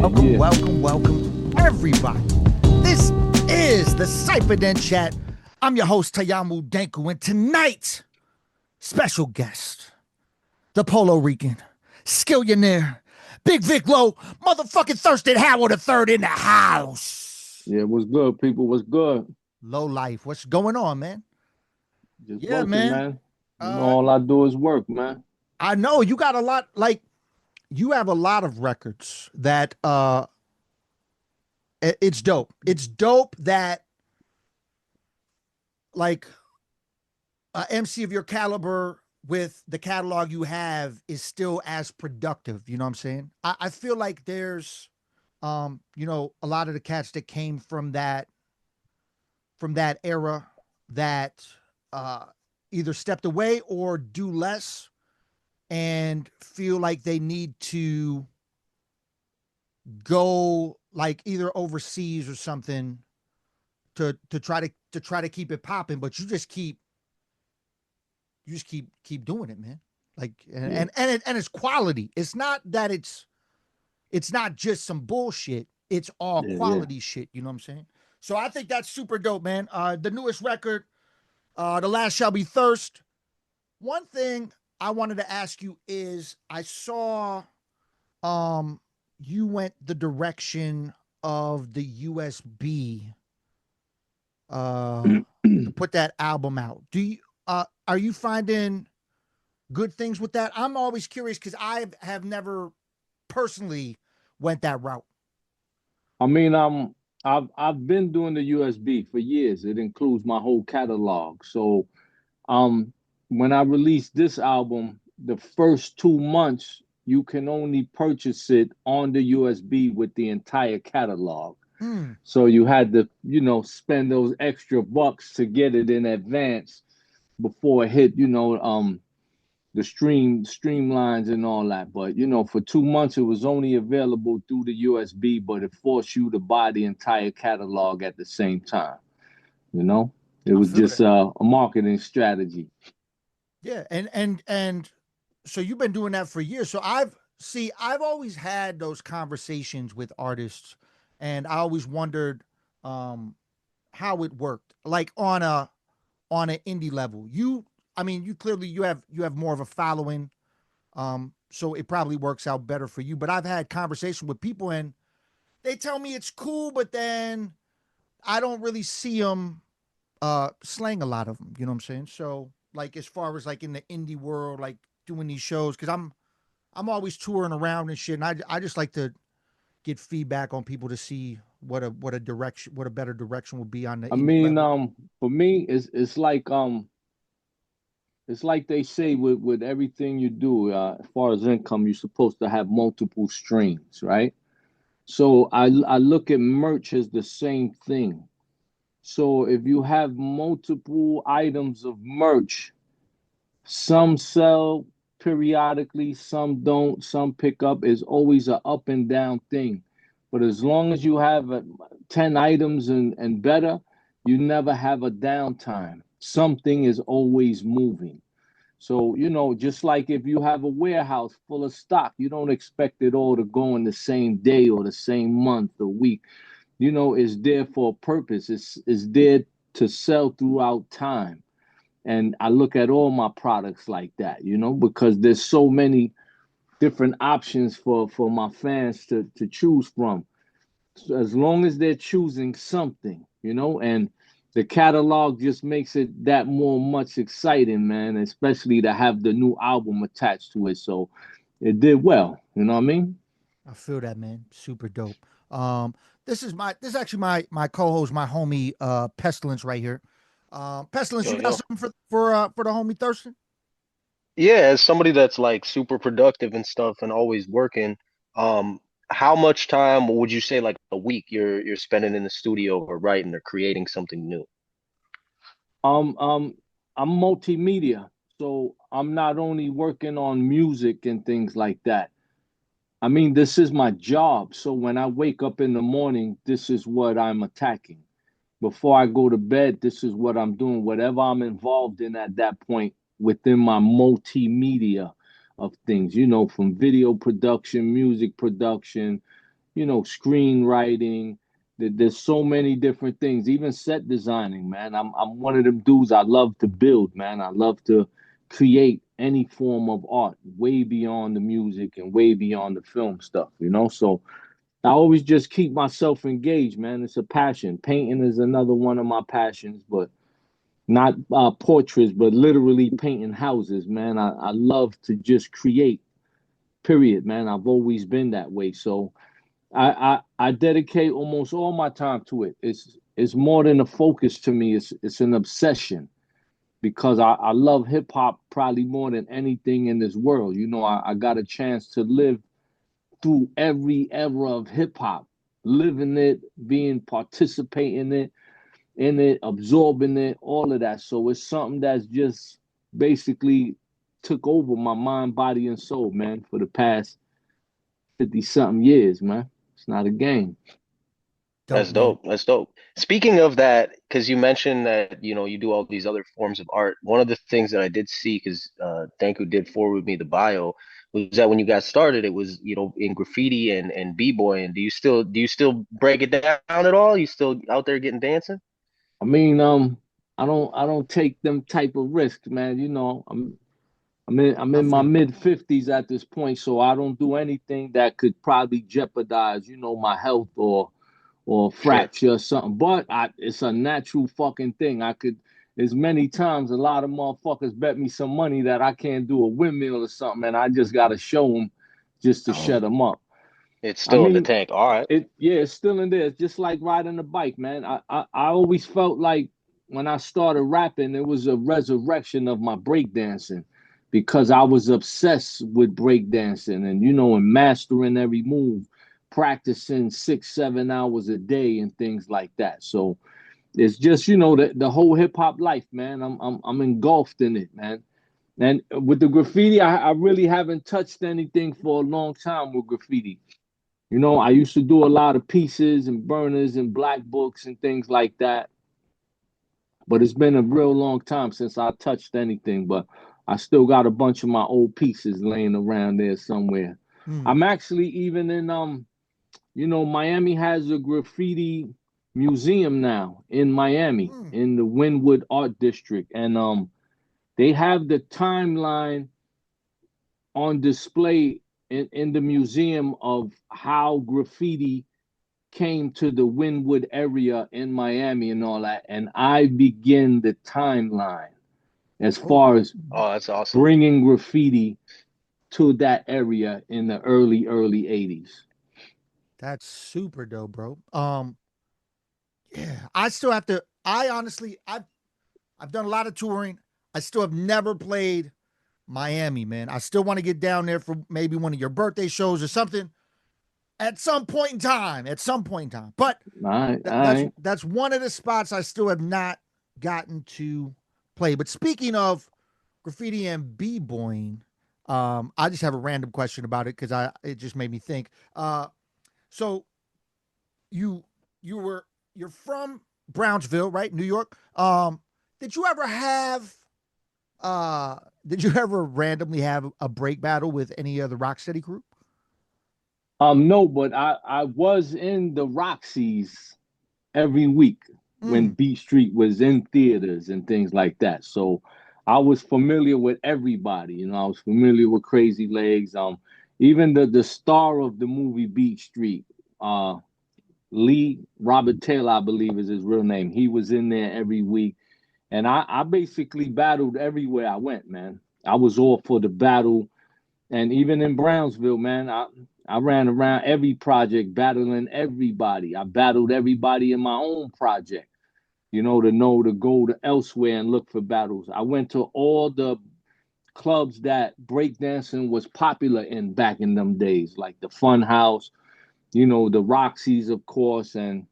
Welcome, welcome, welcome, everybody. This is the CyphaDen chat. I'm your host, Tayamu Danku, and tonight, special guest, the Polo Rican, Skillionaire, Big Vic Low, motherfucking Thirstin Howl III in the house. Yeah, what's good, people? What's good? Low life. What's going on, man? Just Yeah, working, man. all I do is work, man. I know you got a lot, like, you have a lot of records that it's dope. It's dope that like a MC of your caliber with the catalog you have is still as productive. You know what I'm saying? I feel like there's a lot of the cats that came from that era that either stepped away or do less and feel like they need to go like either overseas or something to try to keep it popping, but you just keep doing it, man. Like and it's quality. It's not that it's not just some bullshit. It's all quality shit. You know what I'm saying? So I think that's super dope, man. The newest record, The Last Shall Be Thirst. One thing I wanted to ask you is I saw you went the direction of the USB to put that album out. Do you are you finding good things with that? I'm always curious because I have never personally went that route. I mean, I've been doing the USB for years. It includes my whole catalog. So, when I released this album, the first 2 months you can only purchase it on the USB with the entire catalog. So you had to, spend those extra bucks to get it in advance before it hit, the streamlines and all that. But for 2 months it was only available through the USB, but it forced you to buy the entire catalog at the same time. It was just a marketing strategy. Yeah, and so you've been doing that for years. So I've always had those conversations with artists, and I always wondered how it worked, like on an indie level. You clearly you have more of a following, so it probably works out better for you. But I've had conversation with people, and they tell me it's cool, but then I don't really see them slang a lot of them. You know what I'm saying? So like as far as like in the indie world, like doing these shows, because I'm always touring around and shit, and I just like to get feedback on people to see what a better direction would be on the I indie mean, level. for me, it's like they say with everything you do, as far as income, you're supposed to have multiple streams, right? So I look at merch as the same thing. So if you have multiple items of merch, some sell periodically, some don't, some pick up. It's always a up and down thing. But as long as you have 10 items and better, you never have a downtime. Something is always moving. So, just like if you have a warehouse full of stock, you don't expect it all to go in the same day or the same month or week. It's there for a purpose. It's there to sell throughout time. And I look at all my products like that, because there's so many different options for my fans to choose from. So as long as they're choosing something, and the catalog just makes it that much exciting, man, especially to have the new album attached to it. So it did well, you know what I mean? I feel that, man. Super dope. This is actually my co-host, my homie Pestilence right here. Pestilence, Yo, you got yo. something for the homie Thurston? Yeah, as somebody that's like super productive and stuff and always working, um, how much time would you say like a week you're spending in the studio or writing or creating something new? Um, um, I'm multimedia, so I'm not only working on music and things like that. I mean, this is my job. So when I wake up in the morning, this is what I'm attacking. Before I go to bed, this is what I'm doing. Whatever I'm involved in at that point within my multimedia of things, from video production, music production, screenwriting. There's so many different things, even set designing, man. I'm one of them dudes. I love to build, man. I love to create any form of art way beyond the music and way beyond the film stuff. So I always just keep myself engaged, man. It's a passion. Painting is another one of my passions, but not portraits, but literally painting houses, man. I love to just create, period, man. I've always been that way. So I dedicate almost all my time to it. It's more than a focus to me. It's an obsession because I love hip hop probably more than anything in this world. I got a chance to live through every era of hip hop, living it, being participating in it, absorbing it, all of that. So it's something that's just basically took over my mind, body, and soul, man, for the past 50 something years, man. It's not a game. Dope, That's man. dope. That's dope. Speaking of that, because you mentioned that, you do all these other forms of art. One of the things that I did see, because Danku did forward me the bio, was that when you got started, it was, in graffiti and b-boy. And do you still break it down at all? You still out there getting dancing? I mean, I don't take them type of risks, man. I'm in I my feel mid 50s at this point, so I don't do anything that could probably jeopardize, my health or Sure. fracture or something. But it's a natural fucking thing. As many times, a lot of motherfuckers bet me some money that I can't do a windmill or something, and I just got to show them just to oh, shut them up. It's I still in the mean, tank. All right. yeah, it's still in there. It's just like riding a bike, man. I always felt like when I started rapping, it was a resurrection of my breakdancing because I was obsessed with breakdancing and mastering every move, practicing 6, 7 hours a day and things like that. So it's just the whole hip hop life, man. I'm engulfed in it, man. And with the graffiti, I really haven't touched anything for a long time with graffiti. I used to do a lot of pieces and burners and black books and things like that. But it's been a real long time since I touched anything. But I still got a bunch of my old pieces laying around there somewhere. mm, I'm actually even in Miami has a graffiti museum now in Miami mm. in the Wynwood Art District. And they have the timeline on display in the museum of how graffiti came to the Wynwood area in Miami and all that, and I begin the timeline as Oh, far as Oh, that's awesome. bringing graffiti to that area in the early 80s. that's super dope, bro. Yeah, I still have to. I honestly, I've done a lot of touring. I still have never played Miami, man. I still want to get down there for maybe one of your birthday shows or something at some point in time. At some point in time, but All right, all that's right. that's one of the spots I still have not gotten to play. But speaking of graffiti and b-boying, I just have a random question about it because I it just made me think. So you you were you're from Brownsville, right? New York. Did you ever have did you ever randomly have a break battle with any of the Rocksteady crew? No, but I was in the Roxy's every week when Mm. Beat Street was in theaters and things like that. So I was familiar with everybody. I was familiar with Crazy Legs. Even the star of the movie Beat Street, uh, Lee Robert Taylor, I believe is his real name. He was in there every week, and I basically battled everywhere I went, man. I was all for the battle, and even in Brownsville, man, I ran around every project battling everybody. I battled everybody in my own project, to know to go to elsewhere and look for battles. I went to all the clubs that breakdancing was popular in back in them days, like the Fun House, the Roxy's, of course, and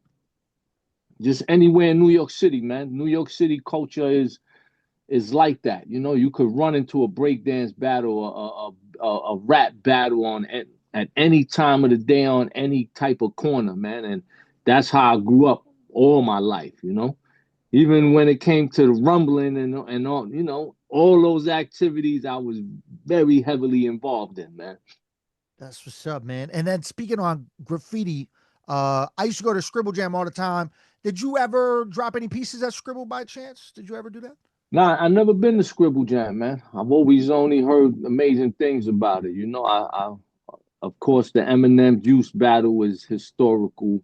just anywhere in New York City, man. New York City culture is like that. You could run into a breakdance battle, a rap battle at any time of the day on any type of corner, man. And that's how I grew up all my life. Even when it came to the rumbling and all those activities, I was very heavily involved in, man. That's what's up, man. And then speaking on graffiti, I used to go to Scribble Jam all the time. Did you ever drop any pieces at Scribble by chance? Did you ever do that? Nah, I never been to Scribble Jam, man. I've always only heard amazing things about it. Of course, the Eminem Juice battle was historical,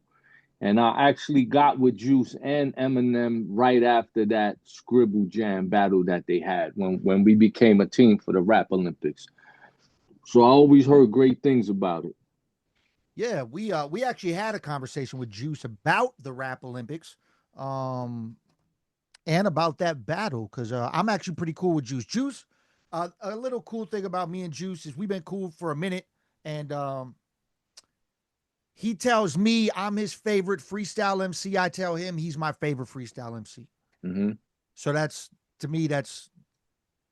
and I actually got with Juice and Eminem right after that Scribble Jam battle that they had when we became a team for the Rap Olympics. So I always heard great things about it. Yeah, we actually had a conversation with Juice about the Rap Olympics, um, and about that battle because I'm actually pretty cool with Juice. Juice, a little cool thing about me and Juice is we've been cool for a minute, and he tells me I'm his favorite freestyle MC. I tell him he's my favorite freestyle MC. Hmm. So that's to me that's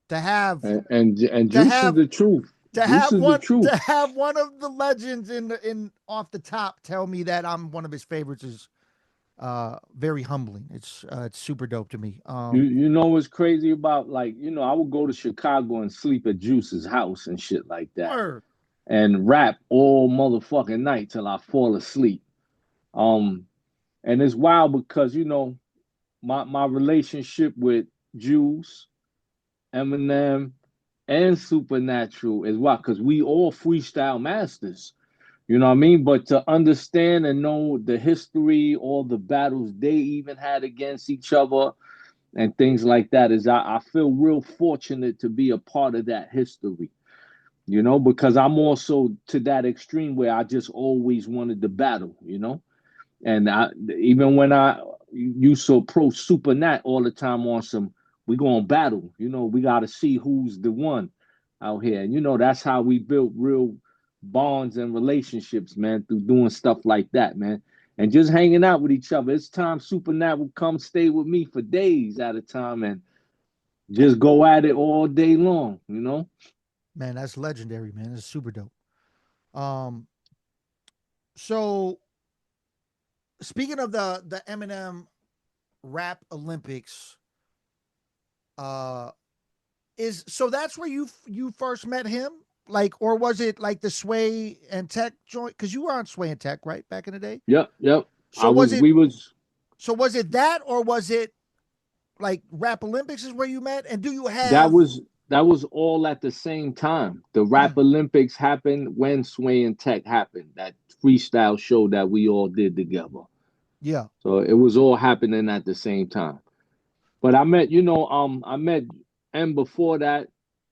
to have And to Juice is have the truth. Juice is the truth. to have one of the legends in off the top tell me that I'm one of his favorites is very humbling. It's super dope to me. You know what's crazy about, like, I would go to Chicago and sleep at Juice's house and shit like that, Word. and rap all motherfucking night till I fall asleep. Um, and it's wild because my relationship with Juice, Eminem, and Supernatural is wild because we all freestyle masters. You know what I mean? But to understand and know the history, all the battles they even had against each other, and things like that, is I feel real fortunate to be a part of that history. Because I'm also to that extreme where I just always wanted to battle. And even when I used to approach Super Nat all the time on some, we going to battle. We got to see who's the one out here. And that's how we built real bonds and relationships, man, through doing stuff like that, man. And just hanging out with each other. It's time Super Nat would come stay with me for days at a time and just go at it all day long. Man, that's legendary, man. It's super dope. Um, so speaking of the Eminem Rap Olympics, uh, is so that's where you first met him, like, or was it like the Sway and Tech joint? Because you were on Sway and Tech, right, back in the day. Yep. So was it We was so was it that, or was it like Rap Olympics is where you met? And do you that have? was that was all at the same time. The Rap Mm, Olympics happened when Sway and Tech happened. That freestyle show that we all did together. yeah. So it was all happening at the same time. But I met M before that,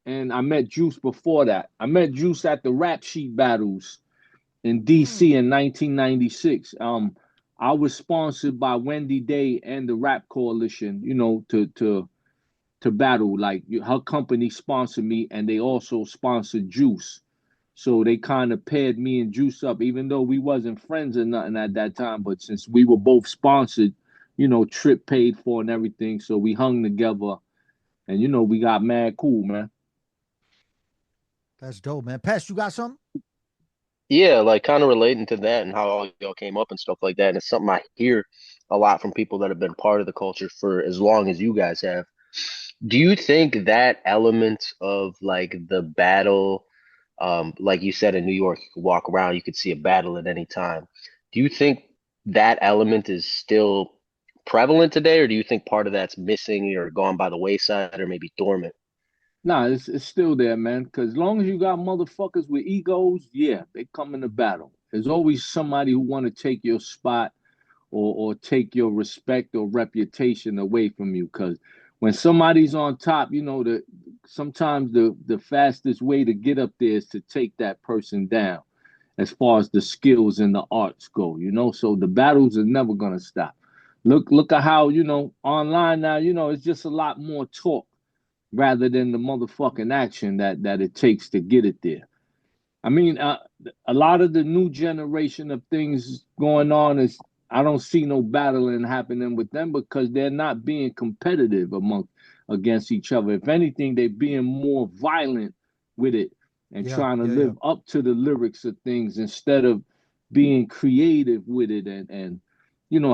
and I met Juice before that. I met Juice at the Rap Sheet battles in DC Mm, in 1996. I was sponsored by Wendy Day and the Rap Coalition, to battle. Like, her company sponsored me, and they also sponsored Juice. So they kind of paired me and Juice up, even though we wasn't friends or nothing at that time. But since we were both sponsored, trip paid for and everything, so we hung together, and we got mad cool, man. that's dope, man. Pest, you got something? Yeah, like kind of relating to that and how all y'all came up and stuff like that. And it's something I hear a lot from people that have been part of the culture for as long as you guys have. Do you think that element of like the battle, like you said in New York, you could walk around, you could see a battle at any time. Do you think that element is still prevalent today, or do you think part of that's missing or gone by the wayside or maybe dormant? Nah, it's still there, man. Cause as long as you got motherfuckers with egos, yeah, they come into battle. There's always somebody who want to take your spot, or take your respect or reputation away from you. Cause when somebody's on top, sometimes the fastest way to get up there is to take that person down, as far as the skills and the arts go. So the battles are never gonna stop. Look at how, online now, it's just a lot more talk rather than the motherfucking action that it takes to get it there. I mean, a lot of the new generation of things going on is, I don't see no battling happening with them because they're not being competitive against each other. If anything, they're being more violent with it and Yeah, trying to yeah, yeah. live up to the lyrics of things instead of being creative with it, and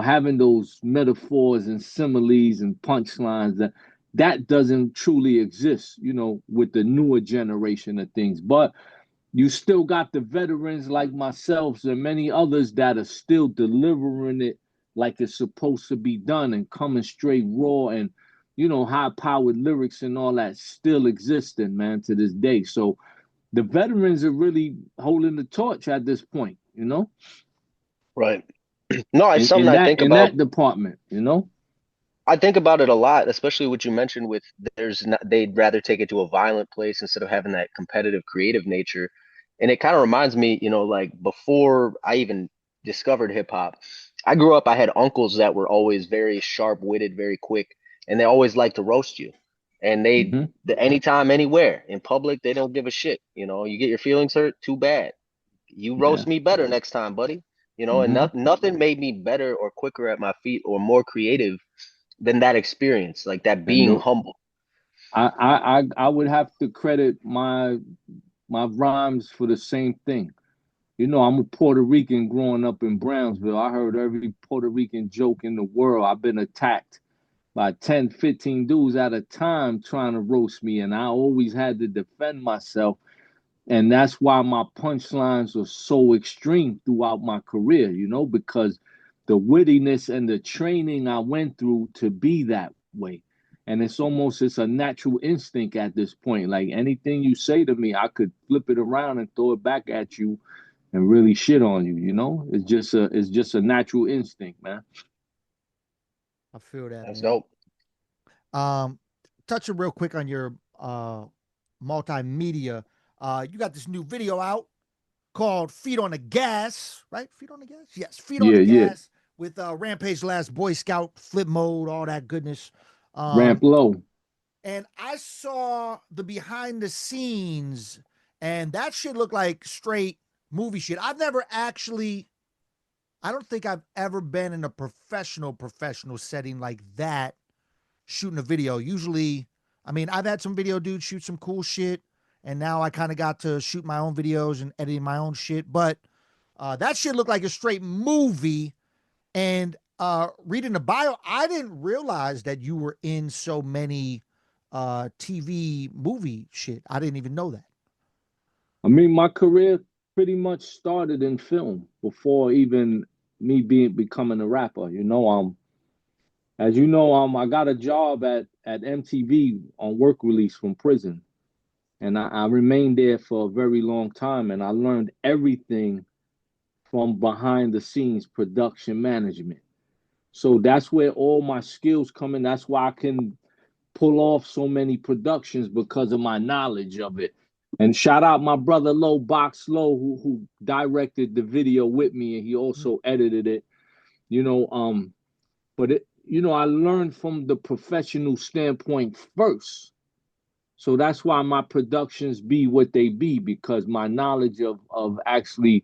having those metaphors and similes and punchlines that doesn't truly exist, with the newer generation of things. But you still got the veterans like myself and many others that are still delivering it like it's supposed to be done and coming straight raw and high powered lyrics and all that still existing, man, to this day. So the veterans are really holding the torch at this point, Right. No, it's something in I that think in about. that department. I think about it a lot, especially what you mentioned with there's not, they'd rather take it to a violent place instead of having that competitive, creative nature. And it kind of reminds me, like before I even discovered hip hop, I grew up, I had uncles that were always very sharp-witted, very quick, and they always liked to roast you. And Hmm. anytime, anywhere, in public, they don't give a shit. You get your feelings hurt, too bad. You Yeah. roast me better next time, buddy. And Hmm. nothing made me better or quicker at my feet or more creative than that experience, like that And being no, humble. I would have to credit my rhymes for the same thing. I'm a Puerto Rican growing up in Brownsville. I heard every Puerto Rican joke in the world. I've been attacked by 10, 15 dudes at a time trying to roast me, and I always had to defend myself. And that's why my punchlines are so extreme throughout my career, because the wittiness and the training I went through to be that way. And it's a natural instinct at this point. Like anything you say to me, I could flip it around and throw it back at you and really shit on you. It's just a natural instinct, man. I feel that, That's man. dope. Um, touching real quick on your multimedia, you got this new video out called "Feet on the Gas," right? Feet on the gas, yes, "Feet on the Yeah, yeah. Gas" with Rampage, Last Boy Scout, Flip Mode, all that goodness. Ramp Um, low. and I saw the behind the scenes, and that shit looked like straight movie shit. I don't think I've ever been in a professional setting like that shooting a video. Usually, I mean, I've had some video dudes shoot some cool shit, and now I kind of got to shoot my own videos and editing my own shit. But that shit looked like a straight movie. And reading the bio, I didn't realize that you were in so many TV movie shit. I didn't even know that. I mean, my career pretty much started in film before even me becoming a rapper. As you know, I got a job at MTV on work release from prison, and I remained there for a very long time, and I learned everything from behind the scenes production management. So that's where all my skills come in. That's why I can pull off so many productions because of my knowledge of it. And shout out my brother Low Box Low who directed the video with me and he also edited it. You know, but I learned from the professional standpoint first. So that's why my productions be what they be because my knowledge of actually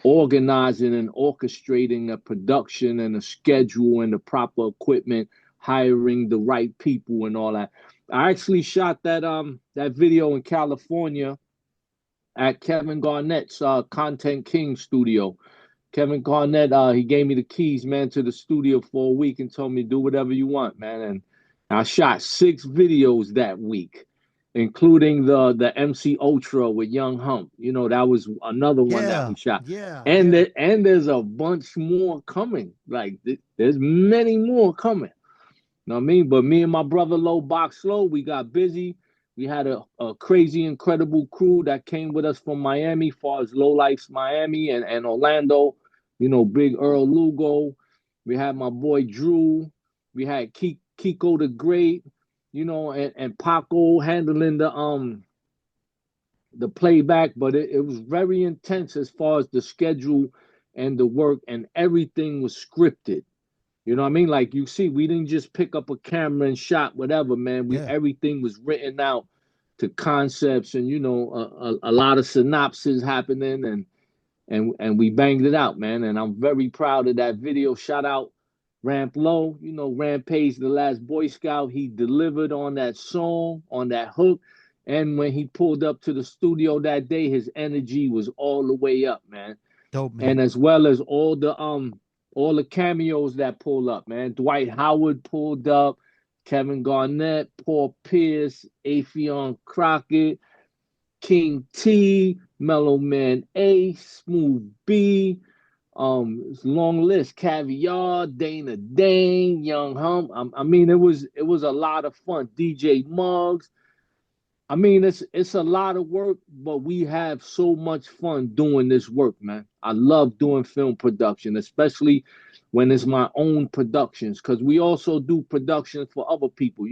organizing and orchestrating a production and a schedule and the proper equipment, hiring the right people and all that. I actually shot that video in California at Kevin Garnett's Content King studio. Kevin Garnett, he gave me the keys, man, to the studio for a week and told me do whatever you want, man. And I shot 6 videos that week, including the MC Ultra with Young Hump. That was another one that we Yeah, shot. yeah, And yeah. there's a bunch more coming. Like there's many more coming. You know what I mean? But me and my brother Low Box Low, we got busy. We had a crazy, incredible crew that came with us from Miami, far as Low Life's Miami and Orlando. Big Earl Lugo. We had my boy Drew. We had Kiko the Great, and Paco handling the playback, but it was very intense as far as the schedule and the work, and everything was scripted. You know what I mean? Like you see, we didn't just pick up a camera and shot whatever, man. Yeah. Everything was written out to concepts and a lot of synopsis happening and we banged it out, man. And I'm very proud of that video. Shout out Ramp Low, Rampage, the last Boy Scout. He delivered on that song, on that hook. And when he pulled up to the studio that day, his energy was all the way up, man. Dope, And man. as well as all the cameos that pulled up, man. Dwight Howard pulled up, Kevin Garnett, Paul Pierce, Afion Crockett, King T, Mellow Man A, Smooth B, it's a long list. Caviar, Dana Dane, Young Hum. I mean, it was a lot of fun. DJ Muggs. I mean, it's a lot of work, but we have so much fun doing this work, man. I love doing film production, especially when it's my own productions, because we also do productions for other people.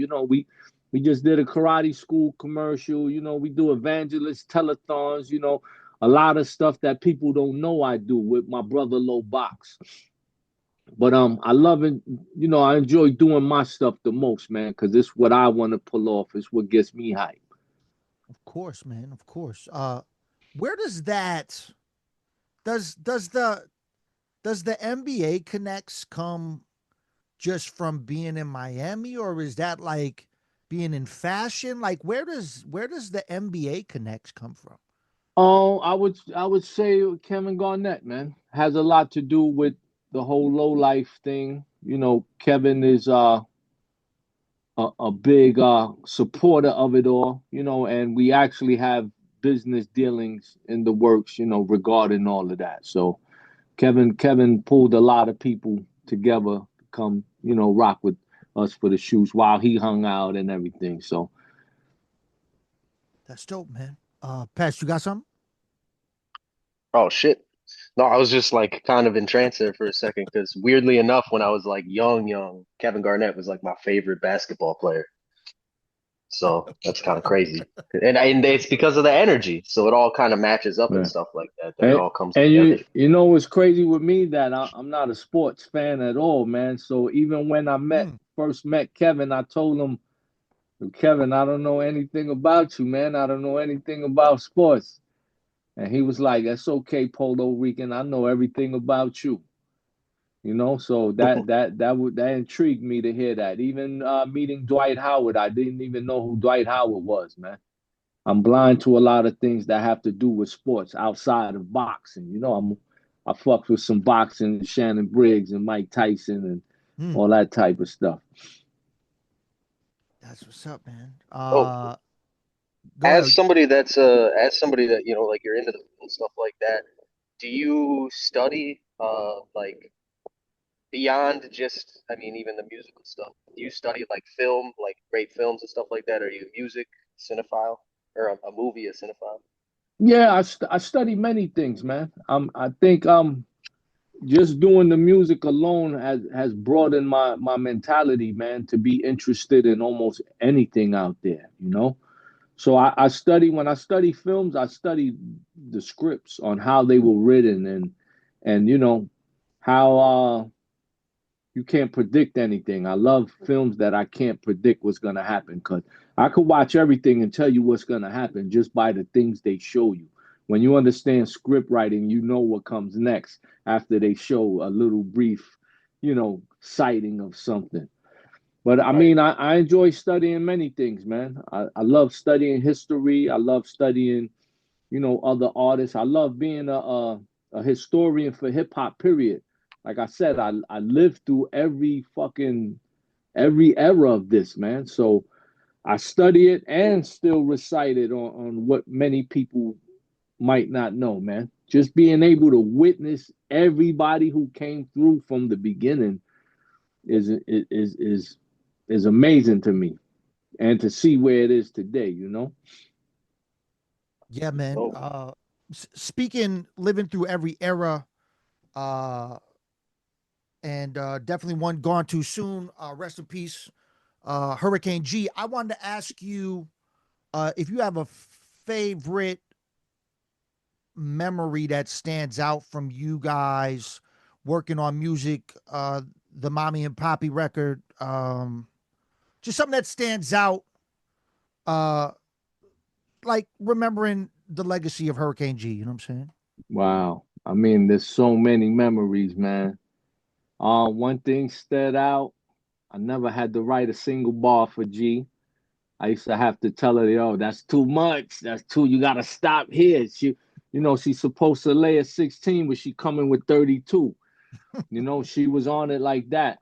We just did a karate school commercial. We do evangelist telethons. A lot of stuff that people don't know I do with my brother Low Box. But I love it. I enjoy doing my stuff the most, man, because it's what I want to pull off. It's what gets me hyped. Of course, man. Of course. Where does that does the NBA connects come just from being in Miami, or is that like being in fashion? Like where does the NBA connects come from? Oh, I would say Kevin Garnett, man, has a lot to do with the whole low life thing. Kevin is a big supporter of it all. And we actually have business dealings in the works. Regarding all of that. So Kevin pulled a lot of people together to come, rock with us for the shoots while he hung out and everything. So That's dope, man. Pass, you got something? Oh shit. No, I was just like kind of entranced there for a second because weirdly enough, when I was like young, Kevin Garnett was like my favorite basketball player. So that's kind of crazy. And it's because of the energy. So it all kind of matches up and right. stuff like that, that it And, all comes and together. you know what's crazy with me that I'm not a sports fan at all, man. So even when I Mm. first met Kevin, I told him, Kevin, I don't know anything about you, man. I don't know anything about sports. And he was like, "That's okay, Polo Rican. I know everything about you." So that intrigued me to hear that. Even meeting Dwight Howard, I didn't even know who Dwight Howard was, man. I'm blind to a lot of things that have to do with sports outside of boxing. I fucked with some boxing, Shannon Briggs and Mike Tyson and Mm. all that type of stuff. That's what's up, man. Oh, Go ahead. as somebody that, like you're into the and stuff like that, do you study like beyond just, I mean, even the musical stuff? Do you study like film, like great films and stuff like that? Are you a music cinephile or a movie a cinephile? Yeah, I study many things, man. I think just doing the music alone has broadened my mentality, man, to be interested in almost anything out there. So I study when I study films, I study the scripts on how they were written and how you can't predict anything. I love films that I can't predict what's gonna happen because I could watch everything and tell you what's gonna happen just by the things they show you. When you understand script writing, you know what comes next after they show a little brief, sighting of something. But I Right. mean, I enjoy studying many things, man. I love studying history. I love studying, other artists. I love being a historian for hip hop, period. Like I said, I lived through every era of this, man. So I study it and still recite it on what many people might not know, man. Just being able to witness everybody who came through from the beginning is amazing to me, and to see where it is today. Yeah, man. Oh, Speaking, living through every era, uh, and definitely one gone too soon. Rest in peace, Hurricane G. I wanted to ask you if you have a favorite memory that stands out from you guys working on music, the Mommy and Poppy record, just something that stands out, uh, like remembering the legacy of Hurricane G. You know what I'm saying? Wow. I mean, there's so many memories, man. One thing stood out. I never had to write a single bar for G. I used to have to tell her, yo, that's too much. That's too, you gotta stop here. She's supposed to lay at 16, but she coming with 32. She was on it like that.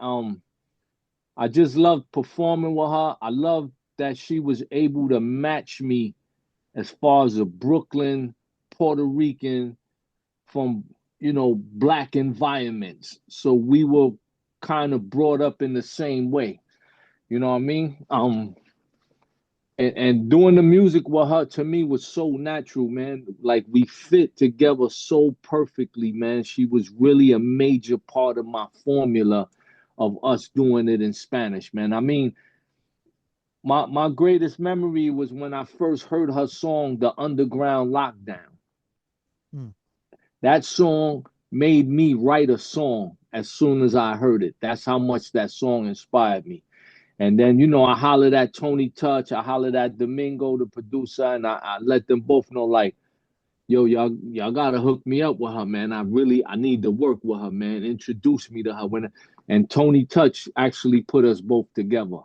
I just loved performing with her. I loved that she was able to match me as far as a Brooklyn, Puerto Rican from, black environments. So we were kind of brought up in the same way. You know what I mean? And doing the music with her to me was so natural, man. Like we fit together so perfectly, man. She was really a major part of my formula of us doing it in Spanish, man. I mean, my greatest memory was when I first heard her song, The Underground Lockdown. Hmm. That song made me write a song as soon as I heard it. That's how much that song inspired me. And then, I hollered at Tony Touch, I hollered at Domingo, the producer, and I let them both know, like, yo, y'all gotta hook me up with her, man. I need to work with her, man. Introduce me to her. And Tony Touch actually put us both together,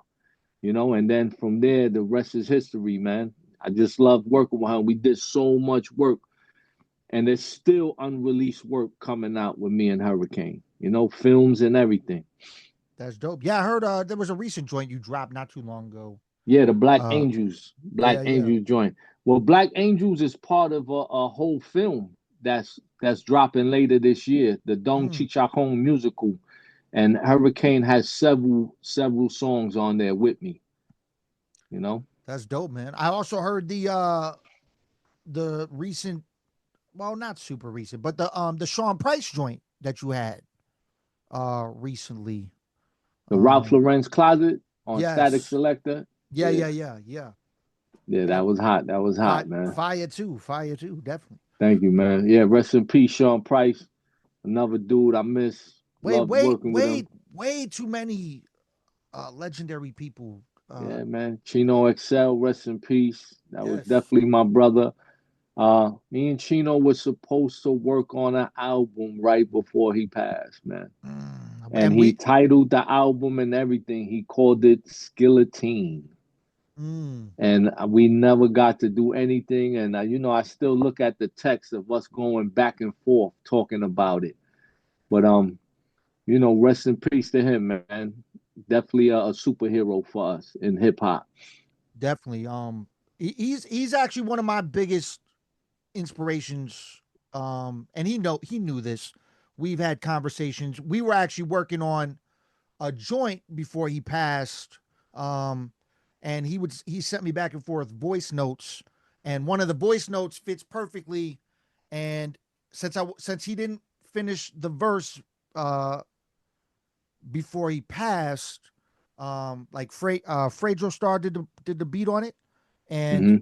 and then from there, the rest is history, man. I just love working with her. We did so much work, and there's still unreleased work coming out with me and Hurricane, films and everything. That's dope. Yeah, I heard there was a recent joint you dropped not too long ago. Yeah, the Black Uh Angels, Black yeah, yeah. Angels joint. Well, Black Angels is part of a whole film that's dropping later this year, the Dong Mm, Chichakong musical, and Hurricane has several songs on there with me. You know, that's dope, man. I also heard the recent, well, not super recent, but the Sean Price joint that you had recently. the Ralph Um Lauren's Closet on Static yes. Selector. Yeah, Yeah, yeah, yeah, yeah. yeah, that Yep. was hot. That was hot, man. Fire too. Fire too, definitely. Thank you, man. Yeah, rest in peace, Sean Price. Another dude I miss. Wait, Loved wait, working with him. wait, way too many legendary people. Yeah, man. Chino XL, rest in peace. That was Yes. definitely my brother. Me and Chino were supposed to work on an album right before he passed, man. And And he we titled the album and everything. He called it Skilletine. mm, And we never got to do anything. And I still look at the text of us going back and forth talking about it. But rest in peace to him, man. Definitely a superhero for us in hip hop. definitely he's actually one of my biggest inspirations. And he knew this. We've had conversations. We were actually working on a joint before he passed. Um, and he sent me back and forth voice notes, and one of the voice notes fits perfectly. And since he didn't finish the verse uh, before he passed, like Fredro Starr did the beat on it, and Hmm.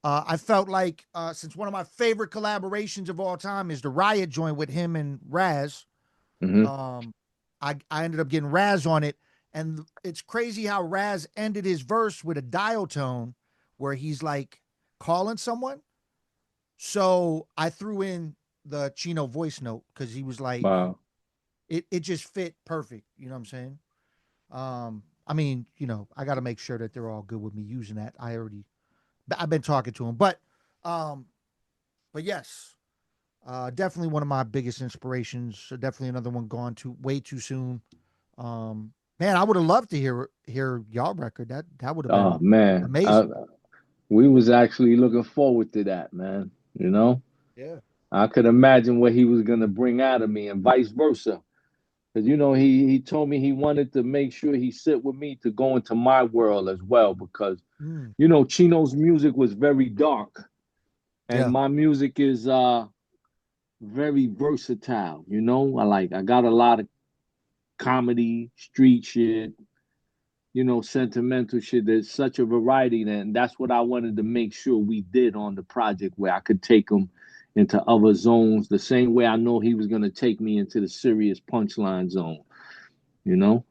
I felt like since one of my favorite collaborations of all time is the Riot joint with him and Raz, Hmm. um, I ended up getting Raz on it, and it's crazy how Raz ended his verse with a dial tone where he's like calling someone. So I threw in the Chino voice note because he was like, Wow. it just fit perfect. You know what I'm saying? I mean, I got to make sure that they're all good with me using that. I've been talking to him, um, but yes, definitely one of my biggest inspirations. Definitely another one gone too way too soon. Man, I would have loved to hear y'all record. That would have Oh been man, amazing. we was actually looking forward to that, man. Yeah. I could imagine what he was gonna bring out of me, and vice versa. Because he told me he wanted to make sure he sit with me to go into my world as well. Because Mm, Chino's music was very dark, and yeah. my music is very versatile. I got a lot of comedy, street shit, sentimental shit. There's such a variety, and that's what I wanted to make sure we did on the project, where I could take him into other zones, the same way I know he was gonna take me into the serious punchline zone. You know?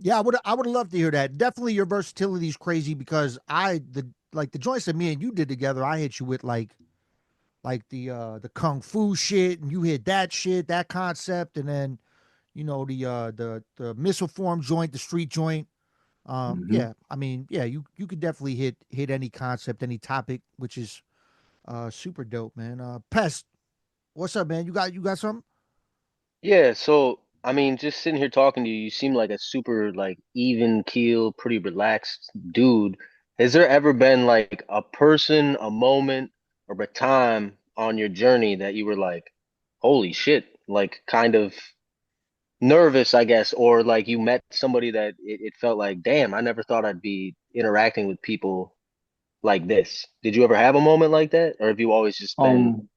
Yeah, I would love to hear that. Definitely your versatility is crazy because the joints that me and you did together, I hit you with like the kung fu shit, and you hit that shit, that concept, and then the missile form joint, the street joint. Hmm. Yeah, I mean, yeah, you could definitely hit any concept, any topic, which is super dope, man. Pest, what's up, man? You got something? Yeah, so I mean, just sitting here talking to you, you seem like a super like even keel, pretty relaxed dude. Has there ever been like a person, a moment, or a time on your journey that you were like, holy shit, like kind of nervous, I guess, or like you met somebody that it felt like, damn, I never thought I'd be interacting with people like this. Did you ever have a moment like that? Or have you always just been, Um,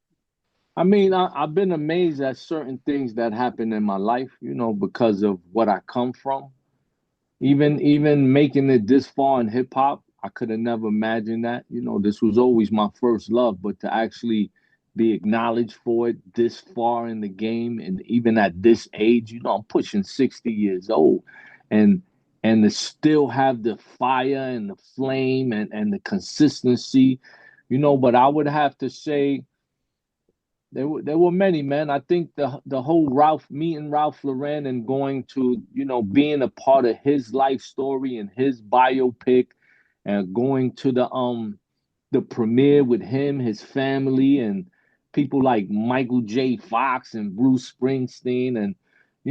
I mean, I've been amazed at certain things that happen in my life, because of what I come from. Even making it this far in hip hop, I could have never imagined that. This was always my first love, but to actually be acknowledged for it this far in the game, and even at this age, I'm pushing 60 years old, and to still have the fire and the flame and the consistency, but I would have to say there were many, man. I think the whole Ralph meeting Ralph Lauren and going to, being a part of his life story and his biopic, and going to the premiere with him, his family, and people like Michael J. Fox and Bruce Springsteen. And,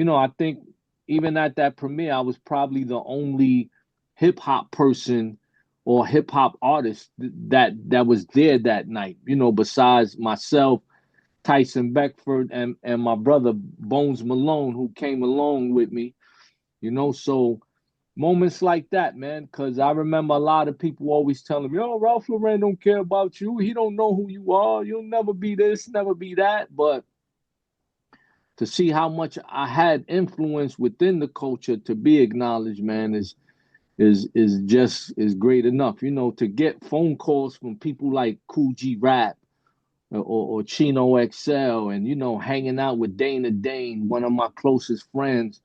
I think even at that premiere, I was probably the only hip hop person or hip hop artist that was there that night, besides myself, Tyson Beckford, and my brother Bones Malone, who came along with me, So moments like that, man, because I remember a lot of people always telling me, "Oh, Ralph Lauren don't care about you. He don't know who you are. You'll never be this, never be that." But to see how much I had influence within the culture to be acknowledged, man, is great enough. To get phone calls from people like Cool G Rap or Chino XL, and hanging out with Dana Dane, one of my closest friends.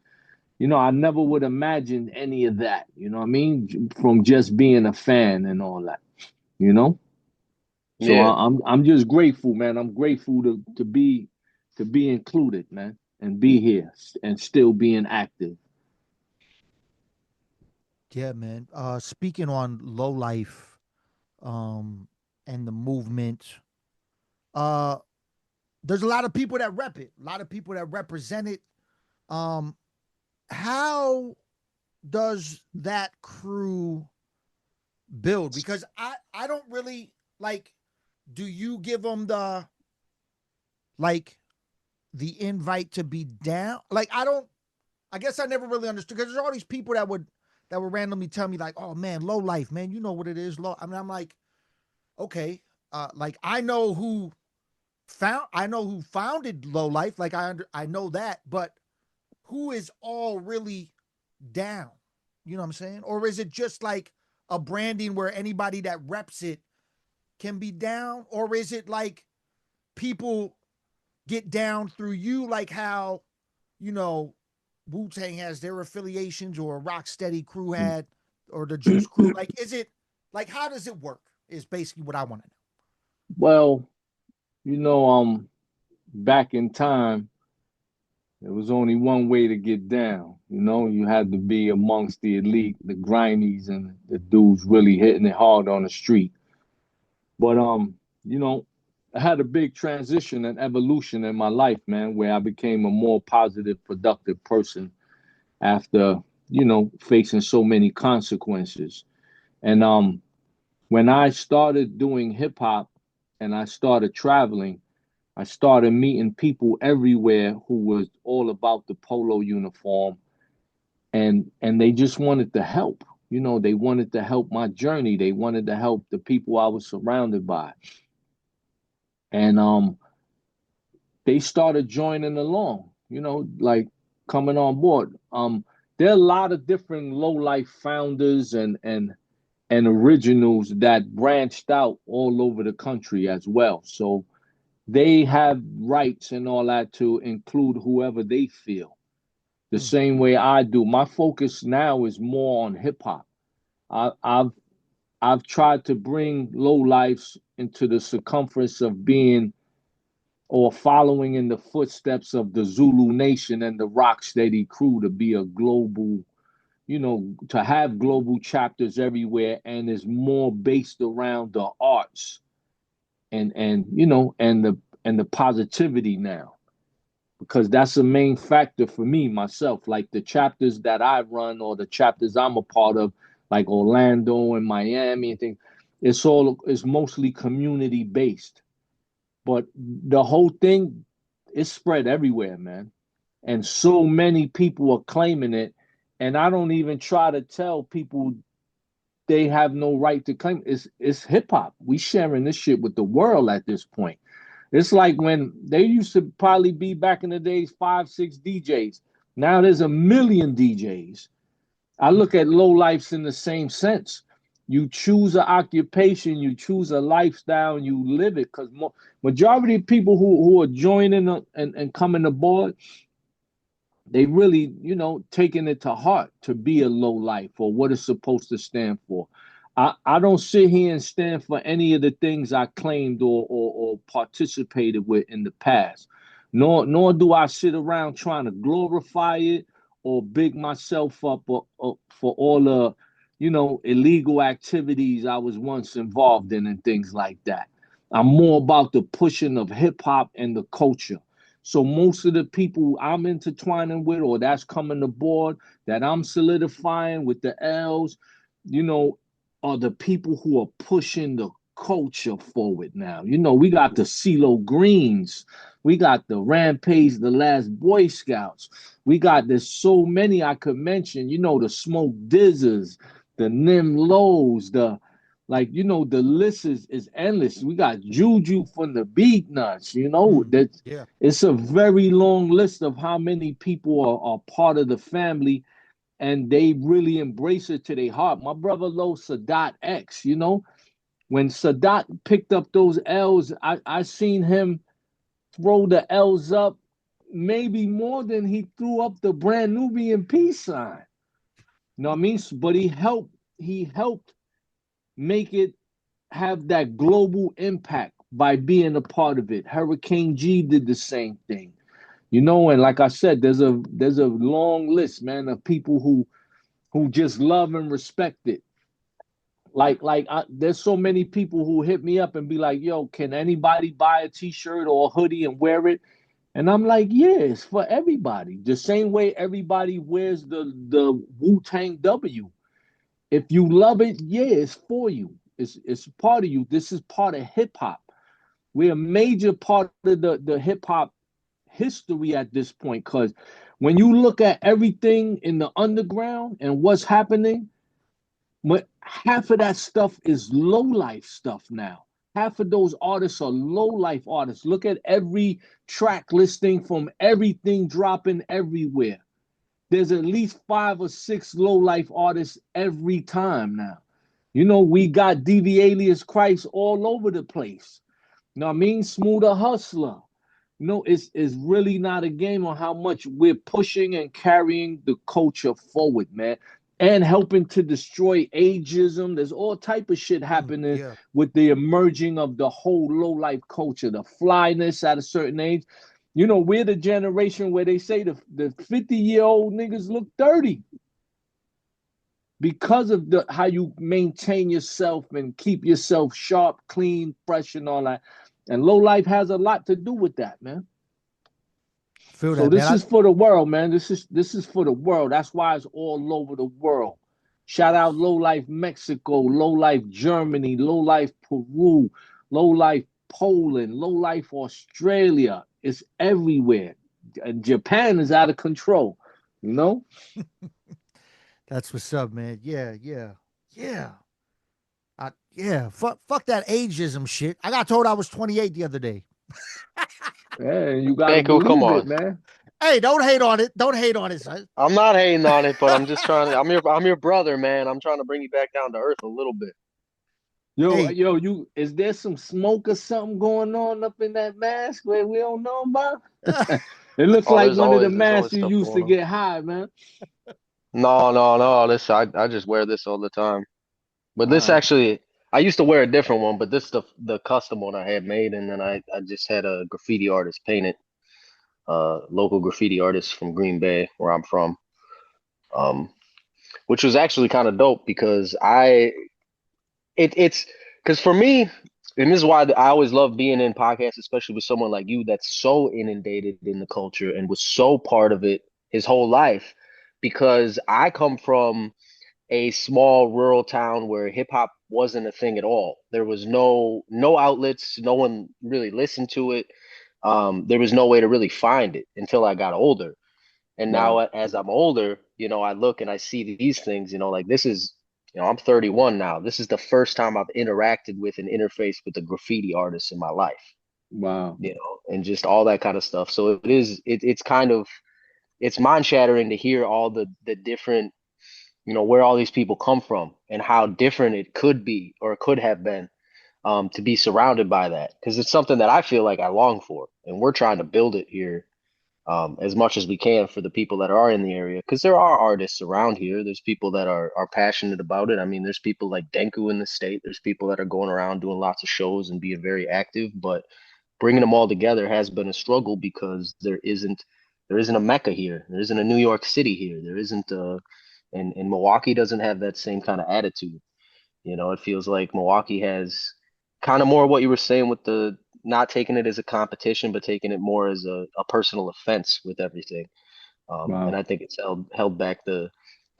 I never would imagine any of that. You know what I mean? From just being a fan and all that. You know. So yeah, I'm just grateful, man. I'm grateful to be included, man, and be here and still being active. Yeah, man. Speaking on low life, um, and the movement, uh, there's a lot of people that rep it, a lot of people that represent it. Um, how does that crew build? Because I don't really like. Do you give them like the invite to be down? Like I don't. I guess I never really understood because there's all these people that would randomly tell me like, "Oh man, low life, man, you know what it is." Low. I mean, I'm like, okay, like I know who founded low life. Like I know that, but who is all really down? You know what I'm saying? Or is it just like a branding where anybody that reps it can be down? Or is it like people get down through you, like how, you know, Wu Tang has their affiliations or Rocksteady crew had or the Juice crew? Like, is it like how does it work? Is basically what I want to know. Well, you know, back in time, there was only one way to get down. You had to be amongst the elite, the grindies, and the dudes really hitting it hard on the street. But you know, I had a big transition and evolution in my life, man, where I became a more positive, productive person after, facing so many consequences. And when I started doing hip hop and I started traveling, I started meeting people everywhere who was all about the polo uniform, and they just wanted to help. They wanted to help my journey. They wanted to help the people I was surrounded by. And they started joining along, like coming on board. There are a lot of different low life founders and originals that branched out all over the country as well. So they have rights and all that to include whoever they feel. The Mm, same way I do. My focus now is more on hip hop. I've tried to bring low lifes into the circumference of being or following in the footsteps of the Zulu Nation and the Rocksteady crew to be a global, to have global chapters everywhere, and is more based around the arts and the positivity now, because that's a main factor for me myself. Like the chapters that I run or the chapters I'm a part of like Orlando and Miami and things. It's mostly community based, but the whole thing is spread everywhere, man. And so many people are claiming it, and I don't even try to tell people they have no right to claim it. It's hip hop. We sharing this shit with the world at this point. It's like when they used to probably be back in the days 5, 6 DJs. Now there's a million DJs. I look at low lifes in the same sense. You choose an occupation, you choose a lifestyle, and you live it. Because majority of people who are joining and coming aboard, they really, taking it to heart to be a low life or what it's supposed to stand for. I don't sit here and stand for any of the things I claimed or participated with in the past. Nor do I sit around trying to glorify it or big myself up for all the, illegal activities I was once involved in and things like that. I'm more about the pushing of hip hop and the culture. So most of the people I'm intertwining with or that's coming aboard, that I'm solidifying with the L's, you know, are the people who are pushing the culture forward now. We got the CeeLo Greens. We got the Rampage, the Last Boy Scouts. There's so many I could mention, the Smoke Dizzers, the Nim Lows, the list is endless. We got Juju from the Beat Nuts, that Yeah. it's a very long list of how many people are part of the family and they really embrace it to their heart. My brother Lo Sadat X, when Sadat picked up those L's, I seen him throw the L's up maybe more than he threw up the brand Nubian peace sign. You know what I mean? But he helped make it have that global impact by being a part of it. Hurricane G did the same thing. And like I said, there's a long list, man, of people who just love and respect it. There's so many people who hit me up and be like, "Yo, can anybody buy a T-shirt or a hoodie and wear it?" And I'm like, "Yeah, it's for everybody. The same way everybody wears the Wu-Tang W. If you love it, yeah, it's for you. It's part of you. This is part of hip hop. We're a major part of the hip hop history at this point. Because when you look at everything in the underground and what's happening, half of that stuff is low life stuff now. Half of those artists are low life artists. Look at every track listing from everything dropping everywhere. There's at least 5 or 6 low life artists every time now. We got DV Alias Christ all over the place. You know what I mean? Smoother Hustler. It's really not a game on how much we're pushing and carrying the culture forward, man. And helping to destroy ageism. There's all type of shit happening Yeah. with the emerging of the whole low life culture, the flyness at a certain age. We're the generation where they say the 50-year-old niggas look 30 because of how you maintain yourself and keep yourself sharp, clean, fresh, and all that. And low life has a lot to do with that, man. Feel So that, this man. is for the world, man. This is for the world. That's why it's all over the world. Shout out Low Life Mexico, Low Life Germany, Low Life Peru, Low Life Poland, Low Life Australia. It's everywhere. And Japan is out of control, That's what's up, man. Yeah, yeah, yeah. Yeah. Fuck that ageism shit. I got told I was 28 the other day. Yeah, you gotta Banco, come believe it, on. man. Hey, don't hate on it. Don't hate on it, son. I'm not hating on it, but I'm just trying to. I'm your brother, man. I'm trying to bring you back down to earth a little bit. Hey, Yo, is there some smoke or something going on up in that mask where we don't know about? It looks Oh, like one of the there's masks always you stuff used to going on. get high, man. No, no, no. This I just wear this all the time. But All this right. actually, I used to wear a different one, but this the custom one I had made, and then I just had a graffiti artist paint it. Local graffiti artist from Green Bay, where I'm from. Um, which was actually kind of dope because it's because for me, and this is why I always love being in podcasts, especially with someone like you that's so inundated in the culture and was so part of it his whole life, because I come from a small rural town where hip hop wasn't a thing at all. There was no outlets, no one really listened to it. There was no way to really find it until I got older. And now Wow. as I'm older, I look and I see these things, like this is, I'm 31 now. This is the first time I've interacted with and interfaced with a graffiti artist in my life, Wow. and just all that kind of stuff. So it's kind of, it's mind shattering to hear all the different, where all these people come from and how different it could be or could have been, to be surrounded by that. Because it's something that I feel like I long for. And we're trying to build it here, as much as we can for the people that are in the area. Because there are artists around here. There's people that are passionate about it. I mean, there's people like Denku in the state. There's people that are going around doing lots of shows and being very active. But bringing them all together has been a struggle because there isn't a Mecca here. There isn't a New York City here. There isn't a and Milwaukee doesn't have that same kind of attitude. It feels like Milwaukee has kind of more what you were saying with the not taking it as a competition, but taking it more as a personal offense with everything. And Wow. I think it's held back the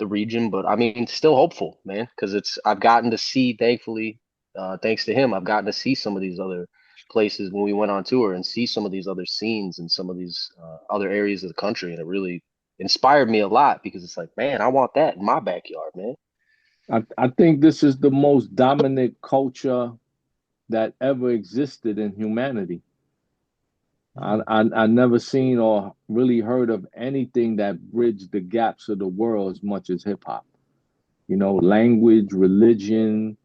region, but I mean, still hopeful, man, because I've gotten to see, thankfully, thanks to him, I've gotten to see some of these other places when we went on tour and see some of these other scenes and some of these other areas of the country, and it really inspired me a lot because it's like, man, I want that in my backyard, man. I think this is the most dominant culture that ever existed in humanity. Mm. I never seen or really heard of anything that bridged the gaps of the world as much as hip hop. Language, religion,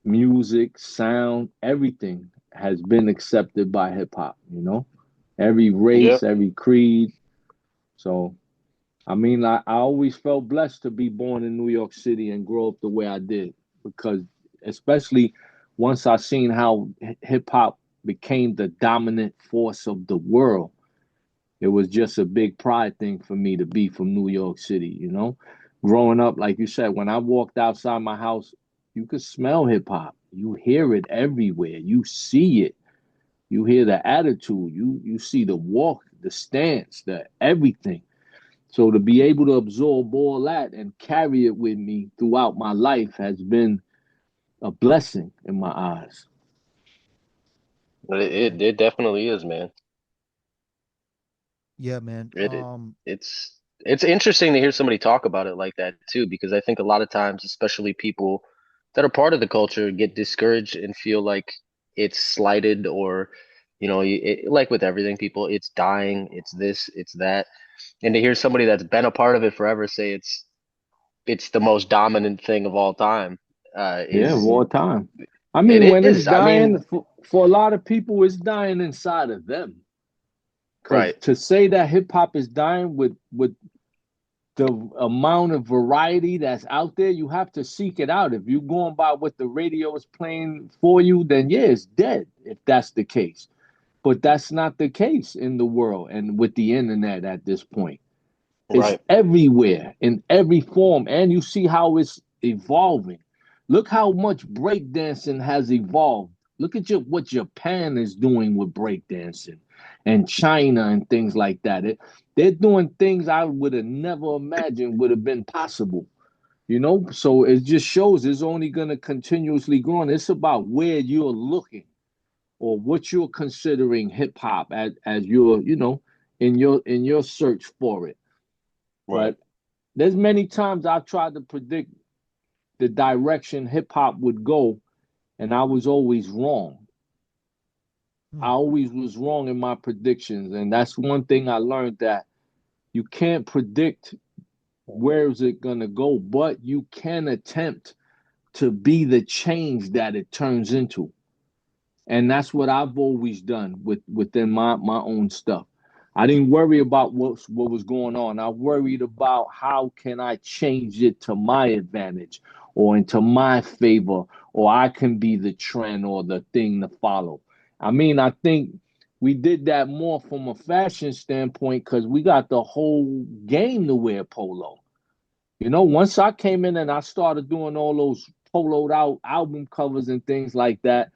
music, sound, everything has been accepted by hip hop. Every Yeah. race, every creed. So, I mean, I always felt blessed to be born in New York City and grow up the way I did because, especially once I seen how hip hop became the dominant force of the world, it was just a big pride thing for me to be from New York City. Growing up, like you said, when I walked outside my house, you could smell hip hop. You hear it everywhere. You see it. You hear the attitude. You see the walk, the stance, the everything. So to be able to absorb all that and carry it with me throughout my life has been a blessing in my eyes. It definitely is, man. Yeah, man. It it's interesting to hear somebody talk about it like that too, because I think a lot of times, especially people that are part of the culture, get discouraged and feel like it's slighted, or like with everything, people, it's dying, it's this, it's that, and to hear somebody that's been a part of it forever say it's the most dominant thing of all time, Yeah, of is all time. I mean, it when it's is. I dying, mean, for a lot of people, it's dying inside of them. Because right, to say that hip hop is dying with the amount of variety that's out there, you have to seek it out. If you're going by what the radio is playing for you, then yeah, it's dead if that's the case. But that's not the case in the world and with the internet at this point. It's right, everywhere in every form, and you see how it's evolving. Look how much breakdancing has evolved. Look at what Japan is doing with breakdancing and China and things like that. They're doing things I would have never imagined would have been possible. So it just shows it's only going to continuously grow. And it's about where you're looking or what you're considering hip hop as you're, in your search for it. right. But there's many times I've tried to predict the direction hip hop would go, and I was always wrong. I Mm. always was wrong in my predictions, and that's one thing I learned, that you can't predict where is it gonna go, but you can attempt to be the change that it turns into. And that's what I've always done within my own stuff. I didn't worry about what was going on. I worried about how can I change it to my advantage or into my favor, or I can be the trend or the thing to follow. I mean, I think we did that more from a fashion standpoint because we got the whole game to wear polo. Once I came in and I started doing all those poloed out album covers and things like that,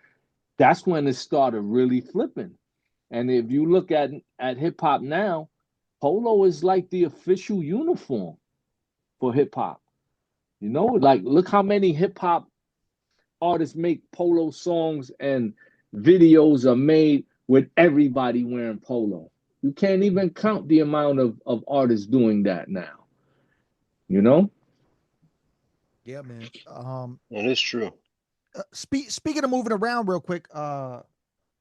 that's when it started really flipping. And if you look at hip hop now, polo is like the official uniform for hip hop. You know, like look how many hip hop artists make polo songs and videos are made with everybody wearing polo. You can't even count the amount of artists doing that now, you know? Yeah, man. It is true. Speaking of moving around real quick,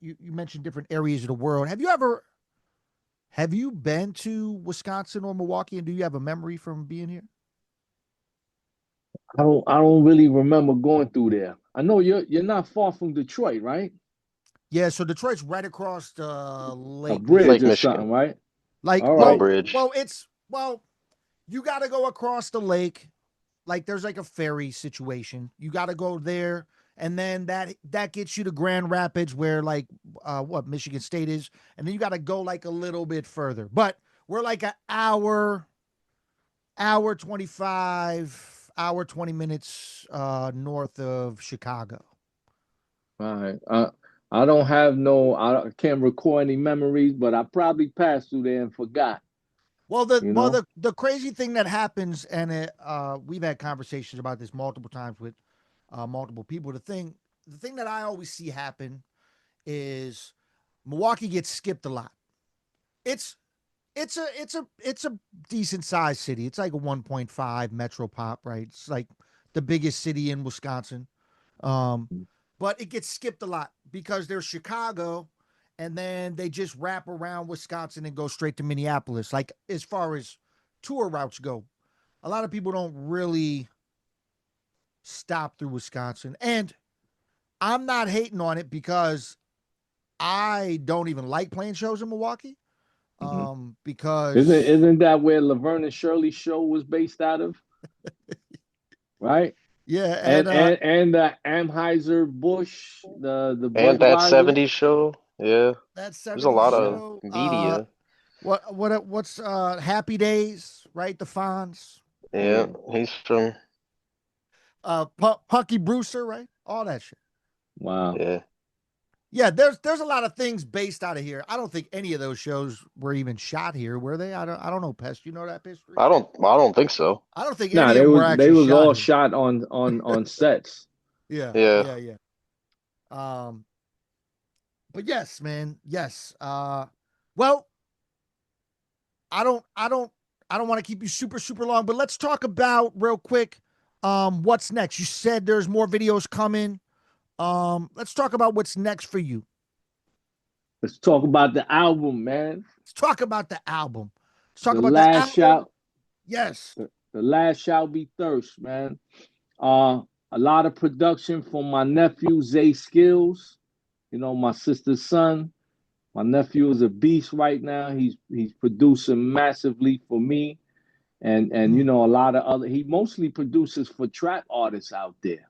you mentioned different areas of the world. Have you been to Wisconsin or Milwaukee, and do you have a memory from being here? I don't really remember going through there. I know you're not far from Detroit, right? Yeah, so Detroit's right across the A Lake bridge Lake Michigan. or Michigan. something, right? Like, All Little right. bridge. you got to go across the lake. Like, there's like a ferry situation. You got to go there, and then that gets you to Grand Rapids, where like what Michigan State is, and then you got to go like a little bit further. But we're like an hour 25, hour 20 minutes north of Chicago. All right. I don't have I can't recall any memories, but I probably passed through there and forgot, Well, the you well know? the crazy thing that happens, and we've had conversations about this multiple times with multiple people. The thing that I always see happen is Milwaukee gets skipped a lot. It's it's a decent sized city. It's like a 1.5 metro pop, right? It's like the biggest city in Wisconsin. Um, but it gets skipped a lot because there's Chicago, and then they just wrap around Wisconsin and go straight to Minneapolis. Like, as far as tour routes go, a lot of people don't really stop through Wisconsin. And I'm not hating on it because I don't even like playing shows in Milwaukee. Mhm. Because Isn't that where Laverne and Shirley show was based out of, right? yeah, And and and the Anheuser Busch, the And that Budweiser. 70s show. Yeah. that There's a 70s lot of Yeah. show. media. What's Happy Days, right? The Fonz, Yeah. Yeah. He's from, Punky Brewster, right? All that shit. Wow. yeah. Yeah, there's a lot of things based out of here. I don't think any of those shows were even shot here, were they? I don't know, Pest. You know that history? I don't think so. I don't think Nah, any of them were they actually was shot all here. shot on sets. Yeah, Yeah. yeah, yeah. Um, but yes, man, yes. Well, I don't, I don't, I don't want to keep you super long, but let's talk about real quick. What's next? You said there's more videos coming. Let's talk about what's next for you. Let's talk about the album, man. Let's talk about the album. Let's talk The about the last album. shout, Yes. the last shall be thirst, man. Uh, a lot of production from my nephew Zay Skills. You know, my sister's son. My nephew is a beast right now. He's producing massively for me, and you Mm, know a lot of other. He mostly produces for trap artists out there.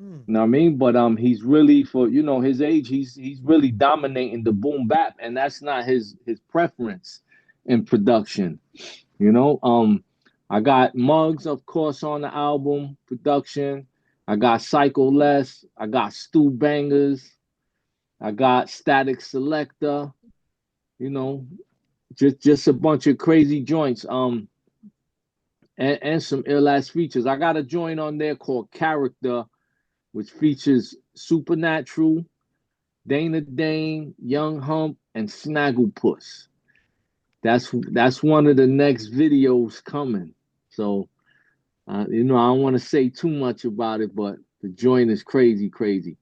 mm, You know what I mean? But he's really for his age. He's really dominating the boom bap, and that's not his preference in production. You know, I got Muggs, of course, on the album production. I got Psycho Les. I got Stu Bangers. I got Static Selector. You know, just a bunch of crazy joints. And some ill ass features. I got a joint on there called Character, which features Supernatural, Dana Dane, Young Hump, and Snagglepuss. That's one of the next videos coming. So I don't want to say too much about it, but the joint is crazy, crazy.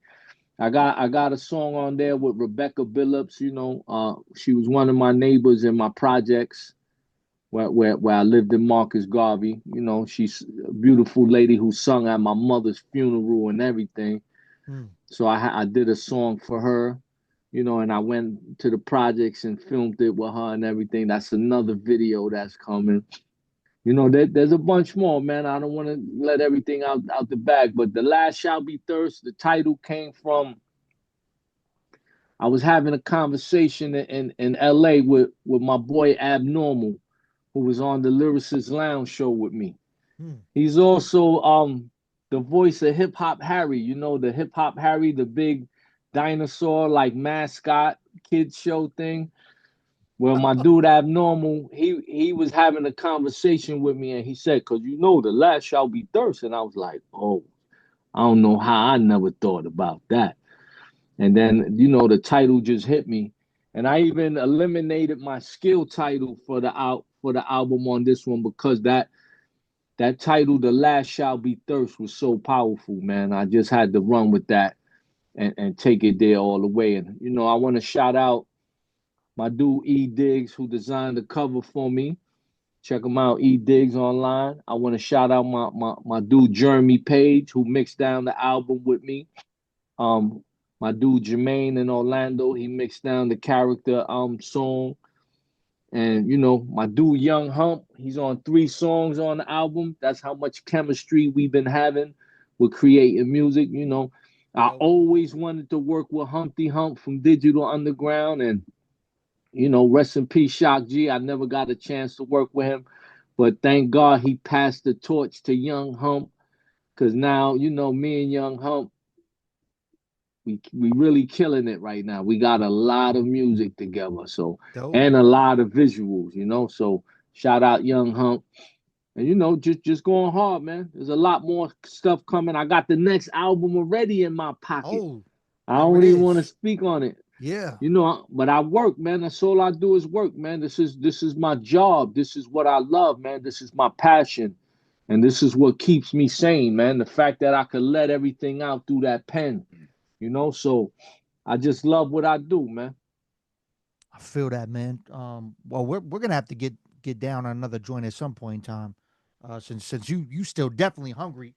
I got a song on there with Rebecca Billups. She was one of my neighbors in my projects where I lived in Marcus Garvey. She's a beautiful lady who sung at my mother's funeral and everything. mm. So I did a song for her, and I went to the projects and filmed it with her and everything. That's another video that's coming. There's a bunch more, man. I don't want to let everything out the bag, but the last shall be thirst. The title came from I was having a conversation in LA with my boy Abnormal, who was on the Lyricist Lounge show with me. Hmm. He's also the voice of Hip Hop Harry. The Hip Hop Harry, the big dinosaur like mascot kids show thing. Well, my dude Abnormal, he was having a conversation with me, and he said, "Cause you know the last shall be thirst," and I was like, "Oh, I don't know how I never thought about that." And then the title just hit me, and I even eliminated my skill title for the album on this one because that title, "The Last Shall Be Thirst," was so powerful, man. I just had to run with that and take it there all the way. And I want to shout out my dude E Diggs who designed the cover for me. Check him out, E Diggs online. I want to shout out my dude Jeremy Page who mixed down the album with me. Um, my dude Jermaine in Orlando, he mixed down the character song. And my dude Young Hump, he's on 3 songs on the album. That's how much chemistry we've been having with creating music. I always wanted to work with Humpty Hump from Digital Underground, and rest in peace, Shock G. I never got a chance to work with him, but thank God he passed the torch to Young Hump, because now me and Young Hump, we really killing it right now. We got a lot of music together, so Dope. and a lot of visuals, so shout out Young Hump. And just going hard, man. There's a lot more stuff coming. I got the next album already in my pocket. Oh, I don't even want to speak on it. Yeah. But I work, man. That's all I do is work, man. This is my job. This is what I love, man. This is my passion. And this is what keeps me sane, man. The fact that I could let everything out through that pen. So I just love what I do, man. I feel that, man. Well, we're gonna have to get down on another joint at some point in time. Since you still definitely hungry,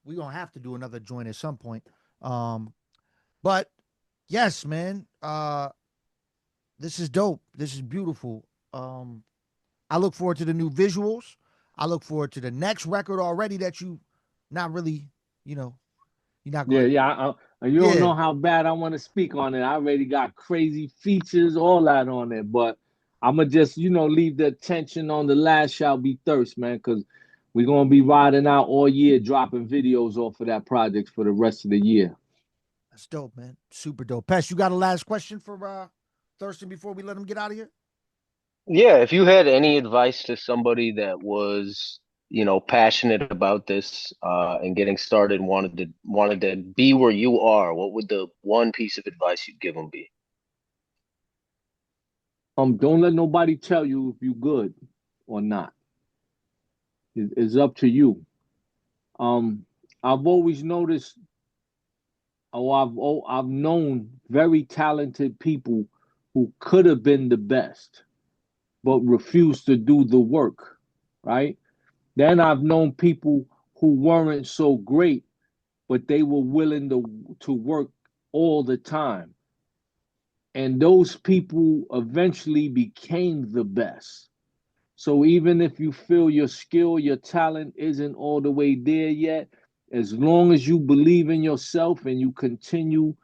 we gonna have to do another joint at some point. But yes, man. This is dope. This is beautiful. I look forward to the new visuals. I look forward to the next record already that you not really, you're not going. Yeah. You don't know how bad I want to speak on it. I already got crazy features, all that on it. But I'm going to just, leave the attention on The Last Shall Be Thirst, man, because we're going to be riding out all year, dropping videos off of that project for the rest of the year. That's dope, man. Super dope. Pest, you got a last question for Thirstin before we let him get out of here? Yeah, if you had any advice to somebody that was, passionate about this and getting started, wanted to be where you are, what would the one piece of advice you'd give them be? Don't let nobody tell you if you're good or not. It's up to you. I've always noticed, I've known very talented people who could have been the best, but refused to do the work, right? Then I've known people who weren't so great, but they were willing to work all the time. And those people eventually became the best. So even if you feel your skill, your talent isn't all the way there yet, as long as you believe in yourself and you continue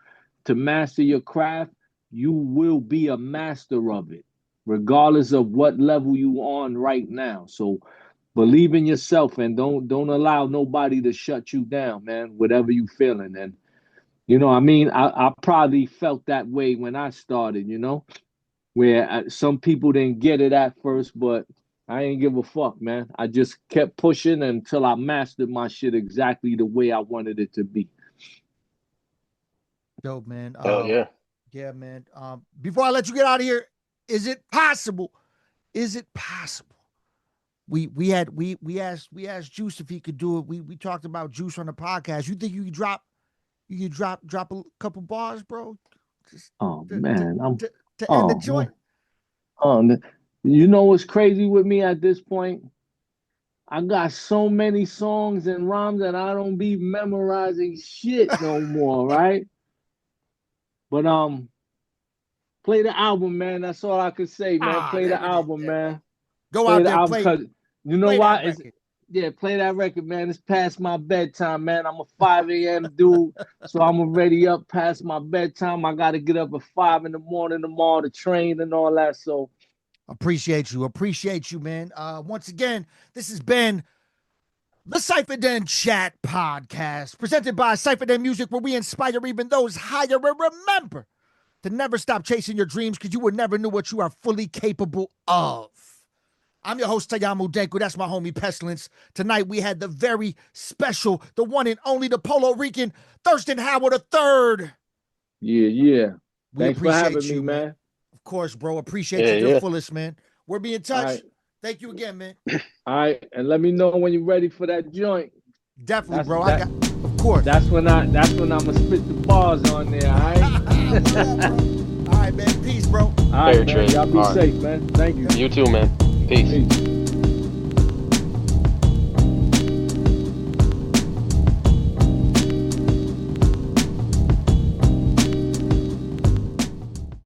to master your craft, you will be a master of it, regardless of what level you on right now. So believe in yourself and don't allow nobody to shut you down, man, whatever you feeling. And I probably felt that way when I started, where some people didn't get it at first, but I ain't give a fuck, man. I just kept pushing until I mastered my shit exactly the way I wanted it to be. Dope, man. Oh yeah. Yeah, man. Before I let you get out of here, is it possible? Is it possible? We asked Juice if he could do it. We talked about Juice on the podcast. You think you could drop a couple bars, bro? Man, to end the joint. You know what's crazy with me at this point? I got so many songs and rhymes that I don't be memorizing shit no more, right? But play the album, man. That's all I could say, man. Play the album, man. Go play out the there, album, play. You know why? Play that record, man. It's past my bedtime, man. I'm a 5 a.m. dude, so I'm already up past my bedtime. I got to get up at 5 in the morning tomorrow to train and all that. So appreciate you, man. Once again, this has been the CyphaDen Chat Podcast, presented by CyphaDen Music, where we inspire even those higher. And remember to never stop chasing your dreams because you will never know what you are fully capable of. I'm your host, Tayamu Denko. That's my homie Pestilence. Tonight we had the very special, the one and only, the Polo Rican, Thirstin Howl III. Yeah. We Thanks for appreciate having you, me, man. Of course, bro. Appreciate you to the fullest, man. We'll be in touch. Right. Thank you again, man. All right, and let me know when you're ready for that joint. Definitely, bro. Of course. That's when I'm gonna spit the bars on there. All right. All right, man. Peace, bro. All right, man. Y'all be safe, man. Thank you. You too, man. Peace.